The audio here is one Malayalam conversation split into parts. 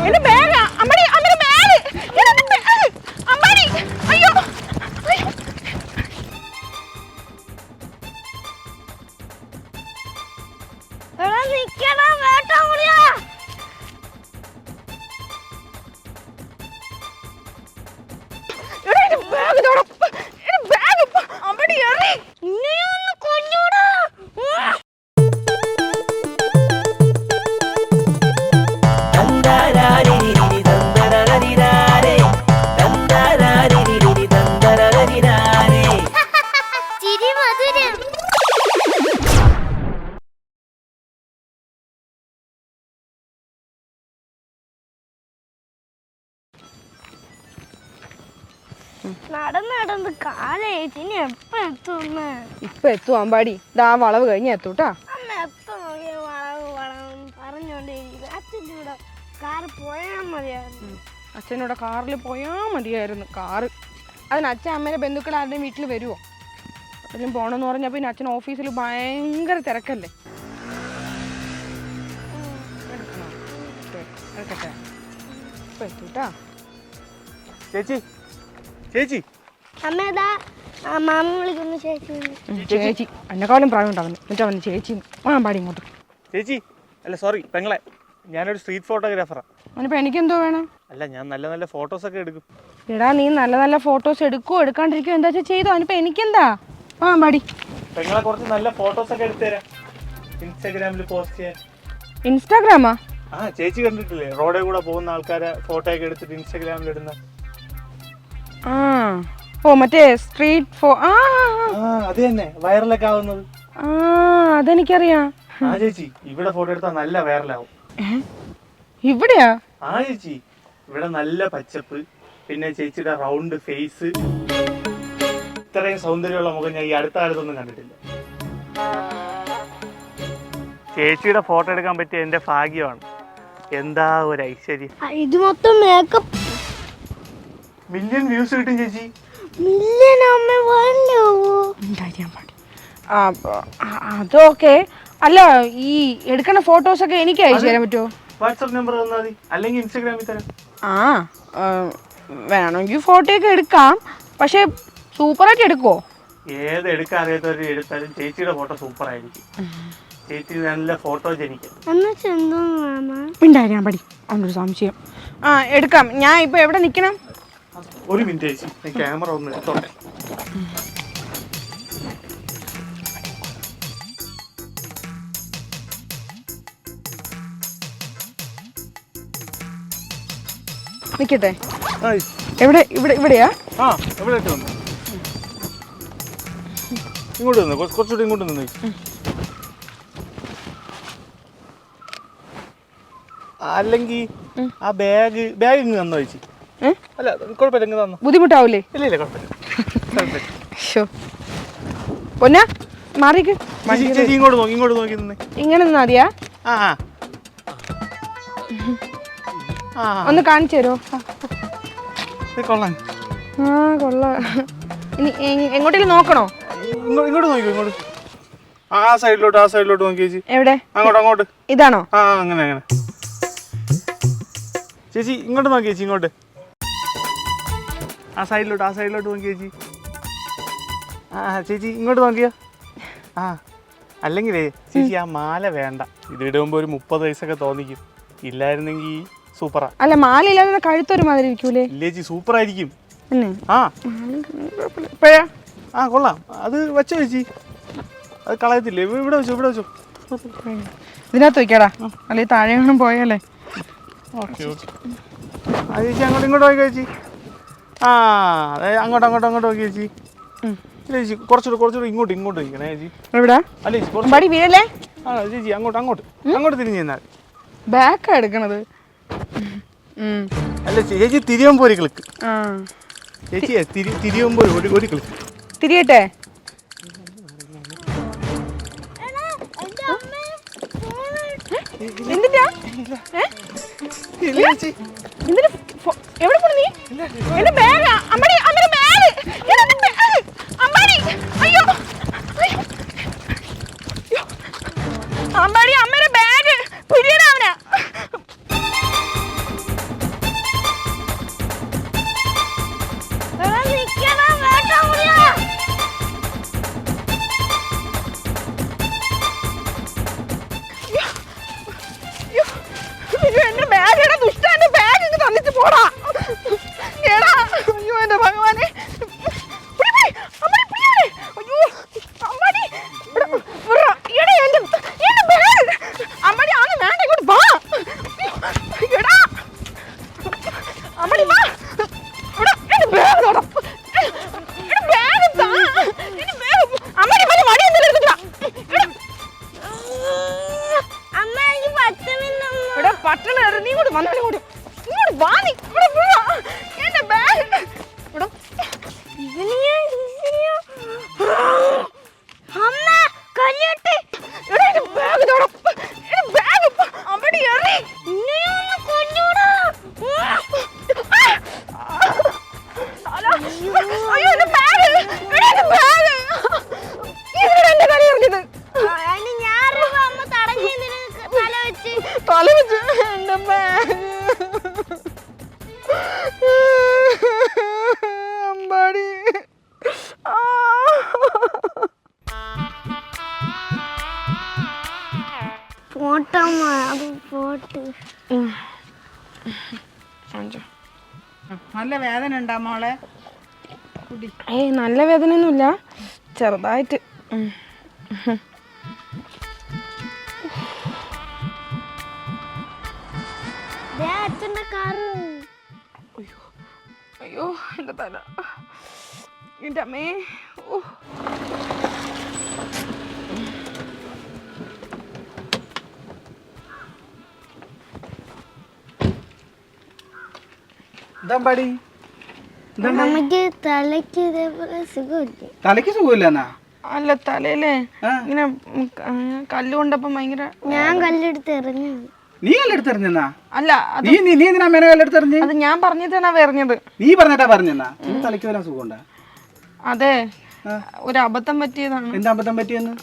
എന്റെ ബാഗ് അമ്മടി അമ്മയുടെ ബാഗ് അമ്മടി അയ്യോ നടന്ന് കാലേച്ചി ഇനി എപ്പ എത്തും ഇപ്പൊ എത്തും അമ്പാടി ഇതാ വളവ് കഴിഞ്ഞ എത്തൂട്ടാ അമ്മ എപ്പ നോക്കിയ വളവ് പറഞ്ഞോണ്ടിരിക്കുന്നത് അച്ഛൻ്റെ കൂടെ കാറ് പോയാൽ മതിയായിരുന്നു അച്ഛനോടെ കാറിൽ പോയാ മതിയായിരുന്നു കാറ് അതിന് അച്ഛൻ അമ്മേടെ ബന്ധുക്കൾ ആരുടെയും വീട്ടിൽ വരുമോ എല്ലാം പോണെന്ന് പറഞ്ഞാൽ പിന്നെ അച്ഛൻ ഓഫീസിൽ ഭയങ്കര തിരക്കല്ലേ എടുക്കട്ടെ ഇപ്പൊ എത്തൂട്ടാ ചേച്ചി ചേച്ചി അമ്മേതാ മാമ വിളിക്കുന്നു ചേച്ചി ചേച്ചി എന്നെക്കാളും പ്രായം ഉണ്ടാവുന്നു എന്നിട്ട് അവന് ചേച്ചി പാടി ഇങ്ങോട്ട് ചേച്ചി അല്ല സോറി പെങ്ങളെ ഞാനൊരു സ്ട്രീറ്റ് ഫോട്ടോഗ്രാഫറാണ് അവനിപ്പോൾ എനിക്കെന്തോ വേണം അല്ല ഞാൻ നല്ല നല്ല ഫോട്ടോസൊക്കെ എടുക്കും എടാ നീ നല്ല നല്ല ഫോട്ടോസ് എടുക്കുവോ എടുക്കാണ്ടിരിക്കുവോ എന്താ വെച്ചാൽ ചെയ്തോ അവനിപ്പോൾ എനിക്കെന്താ പാടി പെങ്ങളെ കുറച്ച് നല്ല ഫോട്ടോസൊക്കെ എടുത്തു തരാം ഇൻസ്റ്റാഗ്രാമിൽ പോസ്റ്റ് ചെയ്യാൻ ഇൻസ്റ്റാഗ്രാമാ ആ ചേച്ചി കണ്ടിട്ടില്ലേ റോഡിൽ കൂടെ പോകുന്ന ആൾക്കാരെ ഫോട്ടോ ഒക്കെ എടുത്തിട്ട് ഇൻസ്റ്റാഗ്രാമിൽ ഇടുന്ന ആ ഓ മറ്റേ സ്ട്രീറ്റ് അത് തന്നെ വൈറലൊക്കെ ആവുന്നത് ആ അതെനിക്കറിയാം ആ ചേച്ചി ഇവിടെ ഫോട്ടോ എടുത്താൽ നല്ല വൈറലാവും ഇവിടെയാ ആ ചേച്ചി ഇവിടെ നല്ല പച്ചപ്പ് പിന്നെ ചേച്ചിയുടെ റൗണ്ട് ഫേസ് ഇത്രയും സൗന്ദര്യമുള്ള മുഖം ഞാൻ ഈ അടുത്ത കാലത്തൊന്നും കണ്ടിട്ടില്ല ചേച്ചിയുടെ ഫോട്ടോ എടുക്കാൻ പറ്റിയ എന്റെ ഭാഗ്യമാണ് എന്താ ഒരു ഐശ്വര്യം ഇത് മൊത്തം മേക്കപ്പ് മില്യൺ വ്യൂസ് കിട്ടും ചേച്ചി മില്യൺ അമ്മ വല്ലോ അതൊക്കെ അല്ല ഈ എടുക്കുന്ന ഫോട്ടോസ് ഒക്കെ എനിക്ക് അയച്ചു തരാൻ പറ്റുമോ വാട്സാപ്പ് നമ്പർ തന്നാൽ മതി അല്ലെങ്കിൽ ഇൻസ്റ്റാഗ്രാമിൽ തരാം വേണമെങ്കിൽ ഫോട്ടോ ഒക്കെ എടുക്കാം പക്ഷെ സൂപ്പറായിട്ട് എടുക്കുമോ ഏത് എടുക്കാൻ അറിയാത്തവർ എടുത്താലും ചേച്ചിയുടെ ഫോട്ടോ സൂപ്പർ ആയിരിക്കും ചേച്ചി നല്ല ഫോട്ടോ മിണ്ടായിരിക്കാൻ പടി അവനൊരു സംശയം എടുക്കാം ഞാൻ ഇപ്പൊ എവിടെ നിൽക്കണം ഒരു മിനിറ്റ് ചേച്ചി ക്യാമറ ഒന്ന് എടുത്തോട്ടെ നിക്കട്ടെ എവിടെ ഇവിടെയാ ഇവിടെ ഇങ്ങോട്ട് നിന്ന് കുറച്ചുകൂടി ഇങ്ങോട്ട് നിന്ന് അല്ലെങ്കിൽ ആ ബാഗ് ഇങ്ങ് തന്നോ ചേച്ചി അല്ല കുഴപ്പമില്ല ഇങ്ങ് തന്നോ ബുദ്ധിമുട്ടാവൂലേ ഇല്ല ഇല്ല കുഴപ്പമില്ല പൊന്നാ മാറിക്ക് ചേച്ചി ഇങ്ങോട്ട് നോക്കി നിന്ന് ഇങ്ങനെ നിന്നാ മതിയാ ഒന്ന് കാണിച്ചു തരുമോ കൊള്ളാം കൊള്ളാം ഇനി എങ്ങോട്ടേലും നോക്കണോ ഇങ്ങോട്ട് നോക്കിയോ ഇങ്ങോട്ട് ആ സൈഡിലോട്ട് നോക്കി ചേച്ചി എവിടെ അങ്ങോട്ട് ഇതാണോ അങ്ങനെ ചേച്ചി ഇങ്ങോട്ട് നോക്കി ചേച്ചി ഇങ്ങോട്ട് ആ സൈഡിലോട്ട് നോക്കി ചേച്ചി ചേച്ചി ഇങ്ങോട്ട് നോക്കിയോ അല്ലെങ്കിലേ ചേച്ചി ആ മാല വേണ്ട ഇത് ഇടുമ്പോൾ ഒരു 30 വയസ്സൊക്കെ തോന്നിക്കും ഇല്ലായിരുന്നെങ്കിൽ സൂപ്പറാ അല്ല മാല ഇല്ലാതെ കഴുത്തൊരു മാതിരി ഇരിക്കൂലേ ഇല്ലേ ചേച്ചി സൂപ്പർ ആയിരിക്കും കൊള്ളാം അത് വെച്ചോ ചേച്ചി അത് കളയത്തില്ലേ ഇവിടെ വെച്ചോ ഇതിനകത്ത് വയ്ക്കാടാ അല്ലെ താഴെ പോയാലേ ഓക്കെ ചേച്ചി ഇങ്ങോട്ട് നോക്കി ചേച്ചി അങ്ങോട്ട് നോക്കി ചേച്ചി ചേച്ചി കുറച്ചുകൂടെ ഇങ്ങോട്ട് നിൽക്കണേ ചേച്ചി എവിടാ അല്ലേ വീഴല്ലേ ചേച്ചി അങ്ങോട്ട് തിരിഞ്ഞു നിന്നാൽ ബാക്കാ എടുക്കണത് അല്ല ചേച്ചി തിരിയുമ്പോ ഒരു ക്ലിക്ക് ചേച്ചി തിരിയുമ്പോ ഒരു ക്ലിക്ക് തിരിയട്ടെ എന്തിനാ എവിടെ പോണു നീ എന്റെ ബാഗ് അമ്മയുടെ ബാഗ് അമ്പാടി അയ്യോ അമ്പാടി അമ്മയുടെ ബാഗ് പിടിയടാ അവനാ പട്ടണ നീ കൂടി വന്നോളി കൂടി ഇങ്ങോട്ട് വാ നീ ഇവിടെ പോവാ എന്റെ ബാഗ് ഇവിടെ അമ്മ കല്ലിട്ട് ഇവിടെ എന്റെ ബാഗ് എന്റെ ബാഗ് അവിടെ എറി ഇന്നെയൊന്ന് കൊല്ലൂടാ. അയ്യോ എന്റെ ബാഗ് എന്റെ ബാഗ് ഇവിടെ എന്റെ കൈ എറിഞ്ഞത് അതിന് ഞാൻ അമ്മ തടഞ്ഞു തല വെച്ച് എന്റെ ബാഗ് അമ്പാടി പോട്ടമ്മ അത് പോട്ട്. നല്ല വേദന ഉണ്ടാ മോളെ? ഏയ് നല്ല വേദനയൊന്നുമില്ല, ചെറുതായിട്ട്. അച്ഛന്റെ കാറ്. അയ്യോ എന്റെ തല എന്റെ അമ്മേ. അമ്മക്ക് തലയ്ക്ക് ഇതേപോലെ സുഖമില്ലേ? തലയ്ക്ക് സുഖമില്ല? അല്ല തലയിലെ ഇങ്ങനെ കല്ല് കൊണ്ടപ്പോ ഭയങ്കര. ഞാൻ കല്ലെടുത്ത് എറിഞ്ഞു. നീ കല്ലെടുത്ത് എറിഞ്ഞാ? അല്ല നീ എന്തിനാ അമ്മേനെ കല്ലെടുത്ത് എറിഞ്ഞ്? അത് ഞാൻ പറഞ്ഞിട്ടാണ് എറിഞ്ഞത്. നീ പറഞ്ഞിട്ടാ പറഞ്ഞാ? തലയ്ക്ക് വരാൻ സുഖമുണ്ടാ? അതെ, ഒരു അബദ്ധം പറ്റിയതാണ്. എന്താ അബദ്ധം പറ്റിയെന്ന്?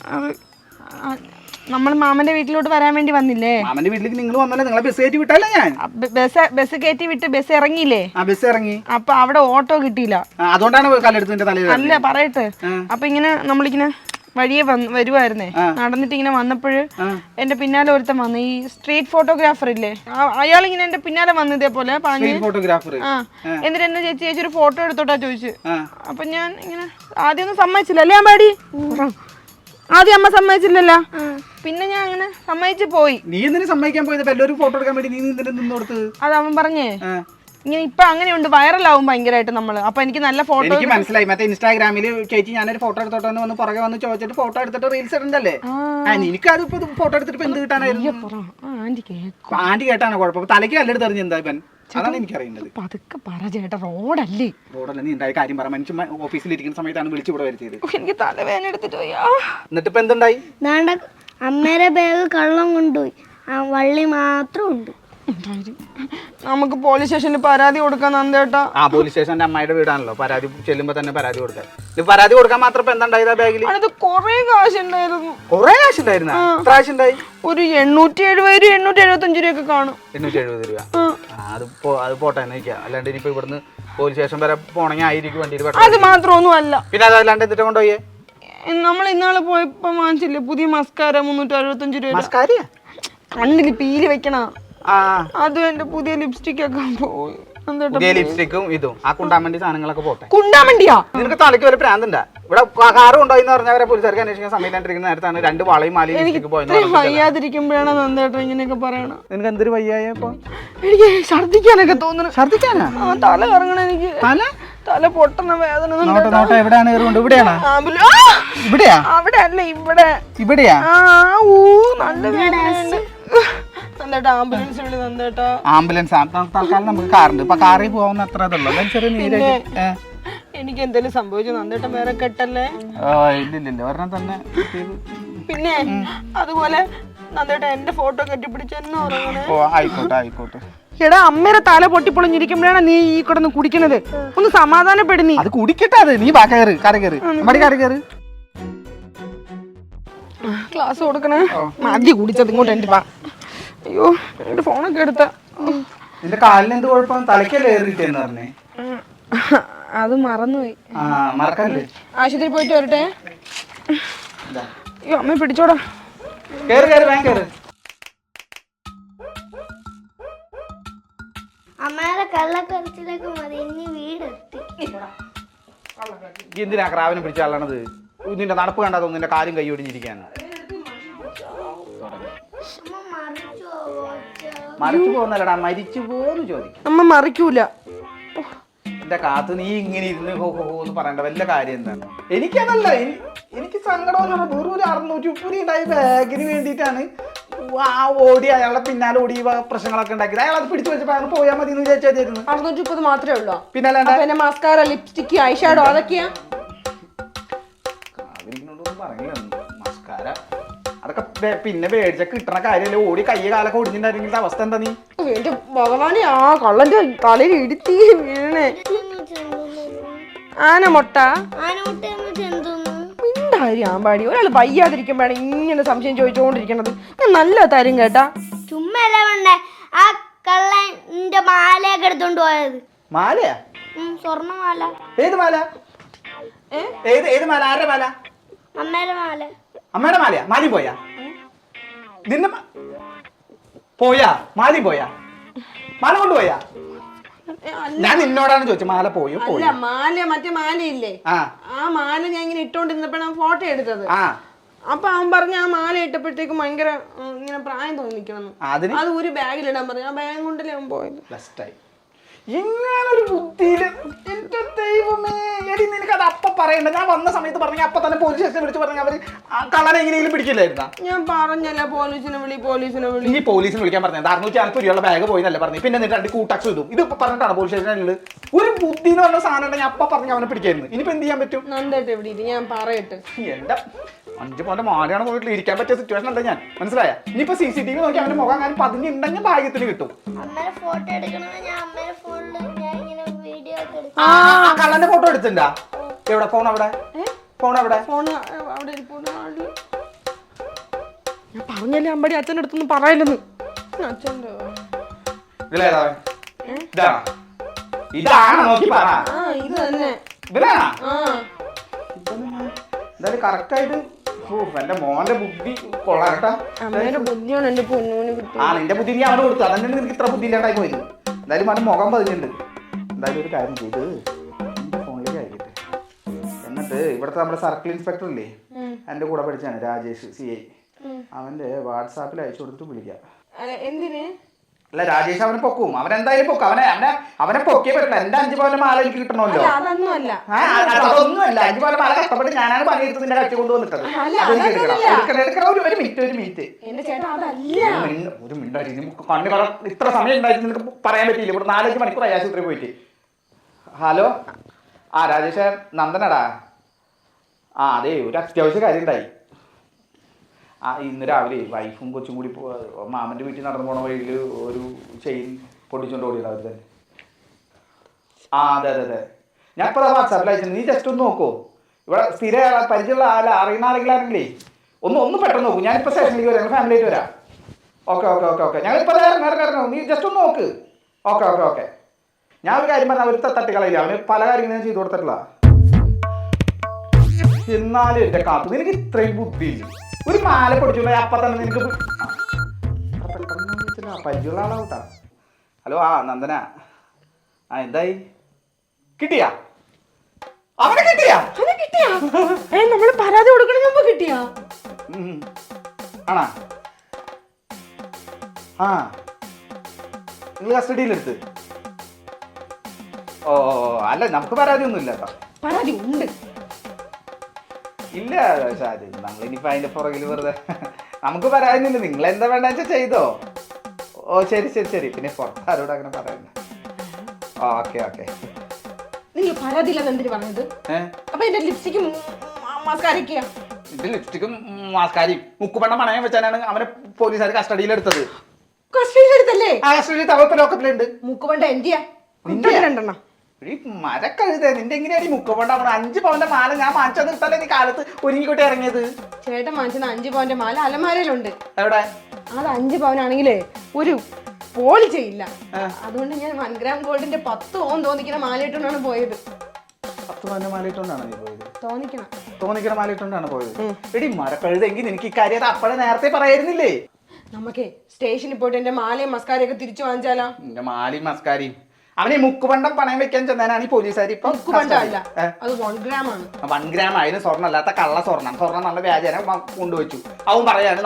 നമ്മൾ മാമന്റെ വീട്ടിലോട്ട് വരാൻ വേണ്ടി വന്നില്ലേ? മാമന്റെ വീട്ടിലേക്ക് നിങ്ങൾ വന്നല്ലേ? നിങ്ങളെ ബസ് കയറ്റി വിട്ടല്ലേ? ഞാൻ ബസ് കയറ്റി വിട്ട് ബസ് ഇറങ്ങിയില്ലേ? ബസ് ഇറങ്ങി. അപ്പൊ അവിടെ ഓട്ടോ കിട്ടിയില്ല, അതുകൊണ്ടാണ് കല്ലെടുത്ത് തലയിൽ. അല്ല പറയട്ടെ. അപ്പൊ ഇങ്ങനെ നമ്മളിങ്ങനെ വഴിയെ വരുവായിരുന്നേ, നടന്നിട്ട് ഇങ്ങനെ വന്നപ്പോഴ് എന്റെ പിന്നാലെ ഒരുത്തൻ വന്നു. ഈ സ്ട്രീറ്റ് ഫോട്ടോഗ്രാഫർ ഇല്ലേ, അയാൾ ഇങ്ങനെ എന്റെ പിന്നാലെ വന്നു ഇതേപോലെ പറഞ്ഞ്. ഫോട്ടോഗ്രാഫർ. എന്നിട്ട് എന്നെ ചേച്ചി ഒരു ഫോട്ടോ എടുത്തോട്ടാ ചോദിച്ചു. അപ്പൊ ഞാൻ ഇങ്ങനെ ആദ്യം ഒന്നും സമ്മതിച്ചില്ല അല്ലേ അമ്പാടി? ആദ്യം അമ്മ സമ്മതിച്ചില്ലല്ലോ, പിന്നെ ഞാൻ അങ്ങനെ സമ്മതിച്ചു പോയി. നീ എന്തിനു സമ്മതിക്കാൻ പോയത്? എല്ലാവരും ഫോട്ടോ എടുക്കാൻ വേണ്ടി നീ നിന്ന് കൊടുത്ത്. അത് അവൻ പറഞ്ഞേ ഇങ്ങനെ ഇപ്പൊ അങ്ങനെയുണ്ട്, വൈറലാവും ഭയങ്കരമായിട്ട് നമ്മള്. അപ്പൊ എനിക്ക് നല്ല ഫോട്ടോ. എനിക്ക് മനസ്സിലായി. മറ്റേ ഇൻസ്റ്റാഗ്രാമിൽ ചേച്ചി ഞാനൊരു ഫോട്ടോ എടുത്തോട്ടെ വന്ന് പുറകെ വന്ന് ചോദിച്ചിട്ട് ഫോട്ടോ എടുത്തിട്ട് റീൽസ് ഇടണ്ടല്ലേ? എനിക്ക് അത് ഫോട്ടോ എടുത്തിട്ട് എന്ത് കിട്ടാനായിരുന്നു? ആന്റി കേട്ടാണ് കുഴപ്പം. തലയ്ക്ക് കല്ലെടുത്ത് എറിഞ്ഞ് എന്താ ഇവൻ? അതാണ് എനിക്കറിയേണ്ടത്. പതുക്കെ പറ ചേട്ടാ, റോഡല്ലേ. റോഡല്ല, നീ ഉണ്ടായ കാര്യം പറ. മനുഷ്യൻ ഓഫീസിൽ ഇരിക്കുന്ന സമയത്താണ് വിളിച്ചു ഇവിടെ വരുത്തിയത്. എനിക്ക് തലവേദന എടുത്തിട്ട് പോയാ. എന്നിട്ട് ഇപ്പൊ എന്തുണ്ടായി? അമ്മേരെ ബാഗ് കള്ളം കൊണ്ടുപോയി, വള്ളി മാത്രം ഉണ്ട്. നമുക്ക് പോലീസ് സ്റ്റേഷനിൽ പരാതി കൊടുക്കാൻ നന്ദേട്ടാ. പോലീസ് സ്റ്റേഷന്റെ അമ്മയുടെ വീടാണല്ലോ, പരാതി ചെല്ലുമ്പോ തന്നെ പരാതി കൊടുക്കാൻ. പരാതി കൊടുക്കാൻ മാത്രം ഇപ്പൊ എന്താ ബാഗിൽ? അത് കൊറേ കാശുണ്ടായിരുന്നു. കൊറേ കാശുണ്ടായിരുന്ന? എത്ര കാശുണ്ടായി? ഒരു 870 875 രൂപയൊക്കെ കാണും. 870 രൂപ. അത് പോട്ടെ നിൽക്കാം. അല്ലാണ്ട് ഇനിയിപ്പോ ഇവിടുന്ന് പോലീസ് സ്റ്റേഷൻ വരെ പോണെങ്കിൽ ആയിരിക്കും വണ്ടിയിൽ. അത് മാത്രമൊന്നും അല്ല. പിന്നെ അതല്ലാണ്ട് എന്നിട്ട് കൊണ്ടുപോയേ? നമ്മൾ ഇന്നാളെ പോയപ്പോ വാങ്ങിച്ചില്ലേ പുതിയ മസ്കാര 365 രൂപ. മസ്കാരിയ? കണ്ണില് പീലി വെക്കണ. അതും എന്റെ പുതിയ ലിപ്സ്റ്റിക് ഒക്കെ പോയി. പുതിയ ലിപ്സ്റ്റിക്കും ഇതും ആ കുണ്ടാമണ്ടി സാധനങ്ങളൊക്കെ പോട്ടെ. കുണ്ടാമണ്ടിയാ? നിനക്ക് തലയ്ക്ക് ഒരു പ്രാന്തണ്ടാ? ഇവിടെ കാറ് കൊണ്ടുപോയി പറഞ്ഞവരെ പോലീസുകാർക്ക് അന്വേഷിക്കാൻ സമയത്തിരിക്കുന്ന നേരത്താണ് 2 വളയും മാലയും ലിപ്സ്റ്റിക്ക് പോയത്. വയ്യാതിരിക്കുമ്പോഴാണ് നന്ദേട്ടൻ ഇങ്ങനെയൊക്കെ പറയണം. നിനക്ക് എന്തൊരു വയ്യായ? എനിക്ക് ഛർദിക്കാനൊക്കെ തോന്നുന്നു. ഛർദിക്കാനാ? തല കറങ്ങണ. എനിക്ക് തല പൊട്ടണ വേദന. എവിടെയാണ്? ഇവിടെയാണോ? ഇവിടെയാ? അവിടെ അല്ല, ഇവിടെ. ഇവിടെയാ? നല്ല വേദന. ആംബുലൻസ് വിളി നന്ദേട്ടാ. ആംബുലൻസ് തൽക്കാലം നമുക്ക് കാറുണ്ട്. ഇപ്പൊ കാറിൽ പോകാവുന്ന അത്ര ഇതുള്ളൂ. എനിക്ക് എന്തെങ്കിലും സംഭവിച്ചു നന്ദേട്ടൻ വേറെ കെട്ടല്ലേ? ഇല്ലില്ല, ഒരെണ്ണം തന്നെ. പിന്നെ അതുപോലെ നന്ദേട്ടൻ എന്റെ ഫോട്ടോ കെട്ടിപ്പിടിച്ച് എന്നെ ഉറങ്ങണേ. ആയിക്കോട്ടെ. എടാ, അമ്മയുടെ തല പൊട്ടിപ്പൊളിഞ്ഞിരിക്കുമ്പോഴാണ് നീ ഈ കിടന്ന് കുടിക്കണത്. ഒന്ന് സമാധാനപ്പെടുന്നീ. അത് കുടിക്കട്ടെ. അത് നീ കറി കയറി ക്ലാസ് കൊടുക്കണേ. മതി കുടിച്ചത്. ഇങ്ങോട്ട് എന്റെ വാ. അയ്യോ, എന്റെ ഫോണൊക്കെ എടുത്ത. നിന്റെ കാലിന് എന്ത് കുഴപ്പം? തലയ്ക്കല്ലേ ഏറിട്ടെന്ന് പറഞ്ഞേ? അത് മറന്നുപോയി. മറക്കല്ലേ? ആശുപത്രി പോയിട്ട് വരട്ടെ. അയ്യോ, അമ്മ പിടിച്ചോടാ. അമ്മയുടെ കള്ളക്കരച്ചിലൊക്കെ മതി, ഇനി വീടെത്തി. എന്തിനാ ക്രാവിനെ പിടിച്ചാളണത്? നിന്റെ നടപ്പ് കണ്ടാ നിന്റെ കാര്യം കൈ ഒടിഞ്ഞിരിക്കാണ്. മറിച്ചു പോകുന്നല്ലടാ, മരിച്ചു പോന്ന് ചോദിക്കും. അമ്മ മറിക്കൂല. എന്റെ കാത്ത് നീ ഇങ്ങനെ ഇരുന്ന് ഹോന്ന് പറയണ്ട. വല്ല കാര്യം എന്താണ്? എനിക്കതല്ല, എനിക്ക് സങ്കടം. വെറും ഒരു 630 ഉണ്ടായ ബാഗിന് വേണ്ടിയിട്ടാണ് ഓടി അയാളെ പിന്നാലെ ഓടി പ്രശ്നങ്ങളൊക്കെ ഉണ്ടാക്കി അയാൾ അത് പിടിച്ചു വെച്ചപ്പോ അയാൾ പോയാൽ മതി എന്ന് വിചാരിച്ചായിരുന്നു. 630 മാത്രമേ ഉള്ളൂ. പിന്നെ പിന്നെ മസ്കാര, ലിപ്സ്റ്റിക്, ഐഷാഡോ അതൊക്കെയാ. മസ്കാര അതൊക്കെ പിന്നെ മേടിച്ച കിട്ടണ കാര്യമല്ലേ. ഓടി കയ്യ കാലൊക്കെ ഒടിഞ്ഞിട്ടുണ്ടെങ്കിൽ അവസ്ഥ എന്താ? നീ എന്റെ ഭഗവാനെ, ആ കള്ളന്റെ തലയിൽ ഇടുത്തി വീണേ. ആന മുട്ട മിണ്ടാരി ഒരാൾ വയ്യാതിരിക്കുമ്പോഴാണ് ഇങ്ങനെ സംശയം ചോദിച്ചുകൊണ്ടിരിക്കണത്. ഞാൻ നല്ല തരും കേട്ടാ. ചുമ്മല്ല വേണ്ടേ ആ കള്ളന്റെ മാലയൊക്കെ എടുത്തോണ്ട് പോയത്. മാലയാ? സ്വർണ്ണമാല. ഏത് മാല? ഏത് മാല? ആരുടെ മാല? അമ്മയുടെ മാല. അമ്മയുടെ മാലയാ? മാലി പോയാ? നിന്നെ പോയാ? മാലി പോയാ? മാല കൊണ്ടുപോയാ? ഞാൻ നിന്നോടാണ് ചോദിച്ചത് മാല പോയോ? അല്ല, മാല മറ്റേ മാലയില്ലേ, ആ മാല ഞാൻ ഇങ്ങനെ ഇട്ടോണ്ടിരുന്നപ്പോഴാണ് ഫോട്ടോ എടുത്തത്. അപ്പൊ അവൻ പറഞ്ഞ ആ മാല ഇട്ടപ്പോഴത്തേക്കും ഭയങ്കര ഇങ്ങനെ പ്രായം തോന്നിക്കണം. അത് ഒരു ബാഗിലിടാൻ പറഞ്ഞു. ആ ബാഗ് കൊണ്ടല്ലേ അവൻ പോയത്. ഇങ്ങനൊരു ബുദ്ധിയില് എന്റെ ദൈവമേ. എടി നിനക്കത് അപ്പൊ പറയണ്ട. ഞാൻ വന്ന സമയത്ത് പറഞ്ഞ അപ്പൊ തന്നെ പോലീസ് സ്റ്റേഷനെ വിളിച്ച് പറഞ്ഞ അവര് കള്ളനെ എങ്ങനെയെങ്കിലും പിടിക്കില്ലായിരുന്നാ? ഞാൻ പറഞ്ഞല്ല പോലീസിനെ വിളി. ഈ പോലീസിനെ വിളിക്കാൻ പറഞ്ഞത് 640 രൂപയുള്ള ബാഗ് പോയിന്നല്ലേ പറഞ്ഞു. പിന്നെ എന്നിട്ട് 2 കൂട്ടാക്സ് ഇടും. ഇത് പറഞ്ഞിട്ടാണ് പോലീസ് സ്റ്റേഷനിൽ ഒരു ബുദ്ധി എന്ന് പറഞ്ഞ സാധനം ഉണ്ടെങ്കിൽ അപ്പൊ പറഞ്ഞ് അവനെ പിടിക്കായിരുന്നു. ഇനിയിപ്പോ എന്ത് ചെയ്യാൻ പറ്റും? നന്നായിട്ട് എവിടെ ഞാൻ പറയട്ടെ. എന്റെ 5 പവന്റെ മാലയാണ് പോയിട്ട് ഇരിക്കാൻ പറ്റിയ സിറ്റുവേഷൻ എന്താ? ഞാൻ മനസ്സിലായ. ഇനിയിപ്പോ CCTV നോക്കി അവന്റെ മുഖം കാര്യം പതിഞ്ഞുണ്ടെങ്കിൽ ഭാഗ്യത്തിന് കിട്ടും. കള്ളന്റെ ഫോട്ടോ എടുത്തിണ്ടാ? എവിടെ? ഫോൺ അവിടെ? ഫോൺ അവിടെ? ഞാൻ പറഞ്ഞല്ലേ അമ്പടി അച്ഛൻ്റെ അടുത്തൊന്നും പറയലെന്ന്. അച്ഛൻ്റെ ഇതാണ് നോക്കി പറ. ഇത് തന്നെ എന്തായാലും കറക്റ്റ് ആയിട്ട്. എന്റെ മോന്റെ ബുദ്ധി കൊള്ളാട്ടാ. ബുദ്ധിയാണ് എന്റെ പൊന്നൂന്. നിന്റെ ബുദ്ധി നീ അവന് കൊടുത്തു. അതന്നെ നിനക്ക് ഇത്ര ബുദ്ധി ഇല്ലാണ്ടായി പോയത്. എന്തായാലും അവന്റെ മുഖം പതിഞ്ഞിട്ടുണ്ട്. എന്തായാലും ഒരു കാര്യം ചെയ്ത് എന്റെ ഫോണിലേക്ക് അയക്കട്ടെ. എന്നിട്ട് ഇവിടുത്തെ നമ്മുടെ സർക്കിൾ ഇൻസ്പെക്ടർ ഇല്ലേ, എന്റെ കൂടെ പഠിച്ചാണ് രാജേഷ് CI, അവന്റെ വാട്സാപ്പിൽ അയച്ചു കൊടുത്തിട്ട് വിളിക്കാം. എന്തിന്? അല്ല, രാജേഷ് അവനെ പൊക്കും. അവനെന്തായാലും പൊക്കും. അവനെ പൊക്കിയേ പറ്റില്ല. എന്റെ 5 പവന്റെ മാല എനിക്ക് കിട്ടണമല്ലോ. അതൊന്നുമല്ല. 5 പവന്റെ മാല കഷ്ടപ്പെട്ട് ഞാനാണ് പണിയെടുത്ത് നിന്റെ കട്ടി കൊണ്ടുവന്നിട്ടത്. ഒരു മിനിറ്റ്. ഒരു മിനിറ്റ്. കണ്ണു കളർ ഇത്ര സമയം ഉണ്ടായിരുന്നു നിനക്ക് പറയാൻ പറ്റിയില്ല. ഇവിടെ 4-5 മണിക്കൂർ ആശുപത്രി പോയിട്ട്. ഹലോ, രാജേഷ്, നന്ദനടാ. അതെ, ഒരു അത്യാവശ്യ കാര്യം ഉണ്ടായി. ഇന്ന് രാവിലെ വൈഫും കൊച്ചും കൂടി മാമന്റെ വീട്ടിൽ നടന്നു പോണ വഴിയിൽ ഒരു ചെയിൻ പൊട്ടിച്ചോണ്ട് ഓടിയത് അവർ തന്നെ. അതെ. ഞാൻ ഇപ്പോൾ വാട്സാപ്പിൽ അയച്ചു. നീ ജസ്റ്റ് ഒന്ന് നോക്കൂ. ഇവിടെ സ്ഥിര പരിചയമുള്ള അറിയുന്ന ആരെങ്കിലാണെങ്കിലേ ഒന്ന് പെട്ടെന്ന് നോക്കൂ. ഞാനിപ്പോൾ സ്റ്റേഷനിലേക്ക് വരാം, ഫാമിലിയായിട്ട് വരാം. ഓക്കെ. ഞങ്ങളിപ്പോൾ ഇറങ്ങും. നീ ജസ്റ്റ് ഒന്ന് നോക്ക്. ഓക്കെ. ഞാൻ ഒരു കാര്യം പറഞ്ഞാൽ അവർ തട്ടിക്കളയില്ല. അവന് പല കാര്യങ്ങളും ഞാൻ ചെയ്തു കൊടുത്തിട്ടില്ല. എന്നാലും എന്റെ കാത്തു നിനക്ക് ഇത്രയും ബുദ്ധിയില്ല. ഒരു മാല പൊടിച്ചു അപ്പൊ തന്നെ നിനക്ക് പരിചയമുള്ള ആളാവൂട്ടാ. ഹലോ, നന്ദന. എന്തായി? കിട്ടിയാ? അവനെ കിട്ടിയാ? നമ്മള് പരാതി കൊടുക്കണ മുമ്പ് കിട്ടിയാ? ആണാ? നിങ്ങൾ കസ്റ്റഡിയിലെടുത്ത്? അല്ല, നമുക്ക് പരാതി ഒന്നും ഇല്ല കേട്ടോ. പരാതി ഉണ്ട്? ഇല്ല ഷാജി, നമ്മളിനിപ്പോ അതിന്റെ പുറകിൽ വെറുതെ നമുക്ക് പറയാനില്ല. നിങ്ങൾ എന്താ വേണ്ട വെച്ചാൽ ചെയ്തോ. ശരി. പിന്നെ പുറത്താരോട് അങ്ങനെ പറയണ്ട. ഓക്കെ. നിങ്ങൾ പരാതിയില്ലെന്ന് എന്തിനു പറഞ്ഞത്? അപ്പൊ എന്റെ ലിപ്സ്റ്റിക്കും മാസ്കാരിയും മുക്കുപണ്ണം പണയം വെച്ചാണ് അവനെ പോലീസുകാർ കസ്റ്റഡിയിലെടുത്തത്. കസ്റ്റഡിയിലെടുത്തല്ലേ? കസ്റ്റഡിയിൽ തവപ്പ് ലോക്കത്തിലുണ്ട്. മുക്കുപണ്ട എന്തിയാ? മരക്കഴുത, നിന്റെ എങ്ങനെയാണ് ഈ മുക്കുപണ്ട? 5 പവന്റെ മാല ഞാൻ വാങ്ങിച്ചത് നിർത്തല്ലേ നീ കാലത്ത് ഒരുങ്ങിക്കോട്ടെ ഇറങ്ങിയത്? ചേട്ടൻ വാങ്ങിച്ചത് 5 പവന്റെ മാല അലമാരയിലുണ്ട്. എവിടെ? അത് 5 പവനാണെങ്കിലേ ഒരു പോളി ചെയ്യില്ല. അതുകൊണ്ട് ഞാൻ 1 ഗ്രാം ഗോൾഡിന്റെ 10 ഓം തോന്നിക്കുന്ന മാല ഇട്ടുകൊണ്ടാണ് പോയത്. 10 പവന്റെ മാല ഇട്ടുകൊണ്ടാണ് നീ പോയത്? തോന്നിക്കണ മാല ഇട്ടുകൊണ്ടാണ് പോയത്. എടി മരക്കഴുതെങ്കിൽ എനിക്ക് ഈ കാര്യം അപ്പോഴേ നേരത്തെ പറയായിരുന്നില്ലേ? നമുക്ക് സ്റ്റേഷനിൽ പോയിട്ട് എന്റെ മാലയും മസ്കാരയൊക്കെ തിരിച്ചു വാങ്ങിച്ചാലോ? എന്റെ മാലയും മസ്കാരയും അവന് മുക്കുപണ്ടം പണയം വെക്കാൻ ചെന്നാണ് ഈ പോലീസുകാർ. ഇപ്പൊ 1 ഗ്രാം ആയാലും സ്വർണ്ണം അല്ലാത്ത കള്ള സ്വർണ്ണം നല്ല വ്യാജേന കൊണ്ടുവച്ചു. അവൻ പറയാണ്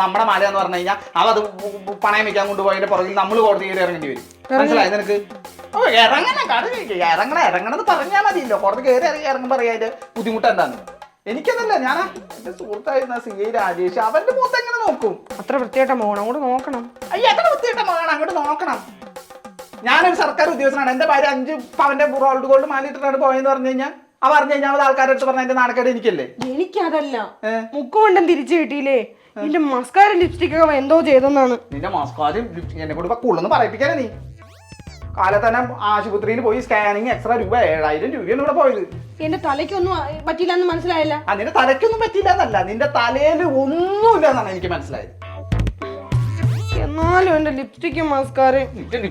നമ്മുടെ മാല എന്ന് പറഞ്ഞു കഴിഞ്ഞാൽ അവ അത് പണയം വെക്കാൻ കൊണ്ടുപോയതിന്റെ പുറകിൽ നമ്മൾ കോടതി കയറി ഇറങ്ങേണ്ടി വരും. മനസ്സിലായി നിനക്ക്? ഇറങ്ങണത് പറഞ്ഞാൽ മതിയല്ലോ. കോടതി കയറി ഇറങ്ങുമ്പോൾ പറയാ ബുദ്ധിമുട്ട് എന്താണ്? എനിക്കെന്നല്ല ഞാനാ എന്റെ സുഹൃത്തായിരുന്ന CI രാജേഷ് അവന്റെ മുഖത്ത് എങ്ങനെ നോക്കും? അത്ര വൃത്തിയായിട്ട മോണം അങ്ങോട്ട് നോക്കണം. അയ്യ എത്ര വൃത്തിയായിട്ട മകനാണ്, അങ്ങോട്ട് നോക്കണം. ഞാനൊരു സർക്കാർ ഉദ്യോഗസ്ഥനാണ്. എന്റെ ഭാര്യ 5 പവന്റെ റോൾഡ് ഗോൾഡ് മാലിട്ടിട്ടാണ് പോയെന്ന് പറഞ്ഞു കഴിഞ്ഞാൽ ആ പറഞ്ഞു കഴിഞ്ഞാൽ ആൾക്കാരുടെ അടുത്ത് പറഞ്ഞ എന്റെ നാണക്കേട് എനിക്കല്ലേ? എനിക്കതല്ല, മുക്കുകൊണ്ടം തിരിച്ചു കിട്ടിയില്ലേ, എന്റെ മസ്കാര ലിപ്സ്റ്റിക് ഒക്കെ എന്തോ ചെയ്തെന്നാണ്. നിന്റെ മസ്കാരും എന്നെ കൊണ്ട് കൂടുതലൊന്നും പറയിപ്പിക്കാനാ നീ. കാലത്തന്നെ ആശുപത്രിയിൽ പോയി സ്കാനിങ് എക്സ്ട്രാ രൂപ 7000 രൂപയാണ് ഇവിടെ പോയത്. എന്റെ തലയ്ക്കൊന്നും പറ്റില്ല എന്ന് മനസ്സിലായില്ല. നിന്റെ തലയ്ക്കൊന്നും പറ്റില്ല എന്നല്ല, നിന്റെ തലയിൽ ഒന്നുമില്ല എന്നാണ് എനിക്ക് മനസ്സിലായത്. എന്നാലും എന്റെ ലിപ്സ്റ്റിക്കും മസ്കാരയും നിന്റെ